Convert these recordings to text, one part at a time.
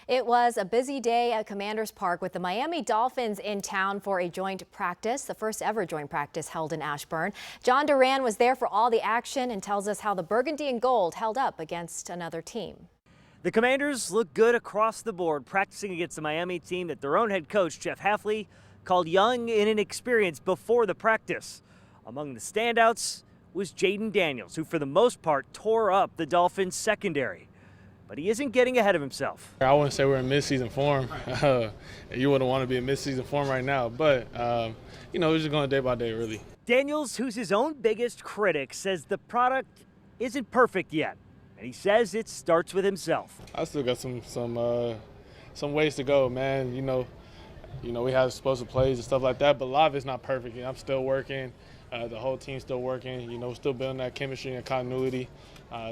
It was a busy day at Commanders Park with the Miami Dolphins in town for a joint practice, the first ever joint practice held in Ashburn. John Duran was there for all the action and tells us how the burgundy and gold held up against another team. The Commanders look good across the board, practicing against the Miami team that their own head coach, Jeff Hafley, called young and inexperienced before the practice. Among the standouts was Jaden Daniels, who for the most part tore up the Dolphins secondary. But he isn't getting ahead of himself. I wouldn't say we're in mid-season form. You wouldn't want to be in mid-season form right now, but we're just going day by day, really. Daniels, who's his own biggest critic, says the product isn't perfect yet, and he says it starts with himself. I still got some ways to go, man. We have explosive plays and stuff like that, but a lot of it's not perfect. I'm still working. The whole team's still working. Still building that chemistry and continuity.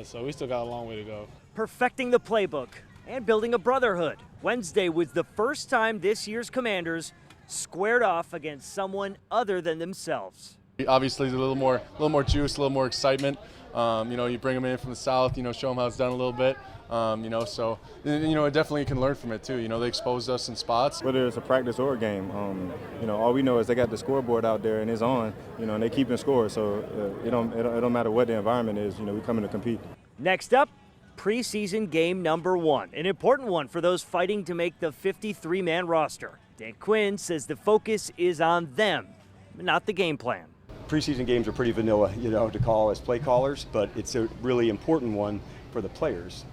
So we still got a long way to go. Perfecting the playbook and building a brotherhood. Wednesday was the first time this year's Commanders squared off against someone other than themselves. Obviously, a little more juice, a little more excitement. You bring them in from the south, show them how it's done a little bit. So definitely can learn from it too. They exposed us in spots. Whether it's a practice or a game, all we know is they got the scoreboard out there and it's on, and they keeping score. So it don't matter what the environment is. We coming to compete. Next up, preseason game number 1, an important one for those fighting to make the 53-man roster. Dan Quinn says the focus is on them, not the game plan. Preseason games are pretty vanilla, to call as play callers, but it's a really important one for the players,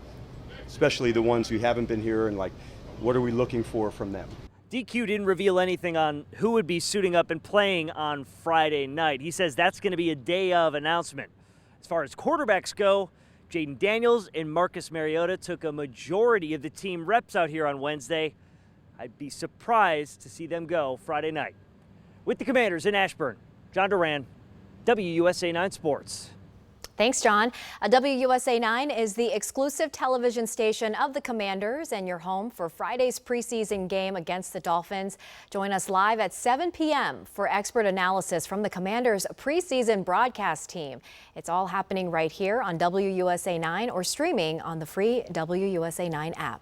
especially the ones who haven't been here, and what are we looking for from them? DQ didn't reveal anything on who would be suiting up and playing on Friday night. He says that's going to be a day of announcement. As far as quarterbacks go, Jaden Daniels and Marcus Mariota took a majority of the team reps out here on Wednesday. I'd be surprised to see them go Friday night. With the Commanders in Ashburn, John Duran, WUSA 9 Sports. Thanks, John. WUSA 9 is the exclusive television station of the Commanders and your home for Friday's preseason game against the Dolphins. Join us live at 7 p.m. for expert analysis from the Commanders preseason broadcast team. It's all happening right here on WUSA 9 or streaming on the free WUSA 9 app.